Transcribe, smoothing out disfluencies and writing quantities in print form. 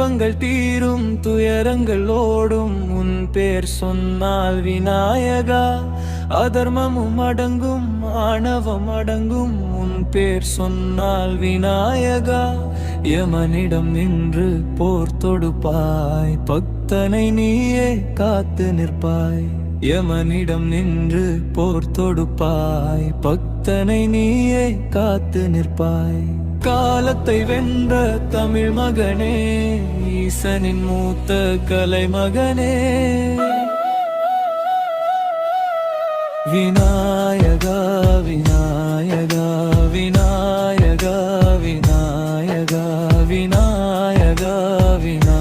துன்பங்கள் தீரும் துயரங்கள் ஓடும் உன் பேர் சொன்னால் விநாயகா அதர்மமும் அடங்கும் ஆணவம் அடங்கும் உன் பேர் சொன்னால் விநாயகா யமனிடம் நின்று போர் தொடுப்பாய் பக்தனை நீயே காத்து நிற்பாய் யமனிடம் நின்று போர் தொடுப்பாய் பக்தனை நீயே காத்து நிற்பாய் காலத்தை வென்ற தமிழ் மகனே ஈசனின் மூத்த கலை மகனே விநாயகா விநாயகா விநாயகா விநாயகா விநாயகா விநாயகா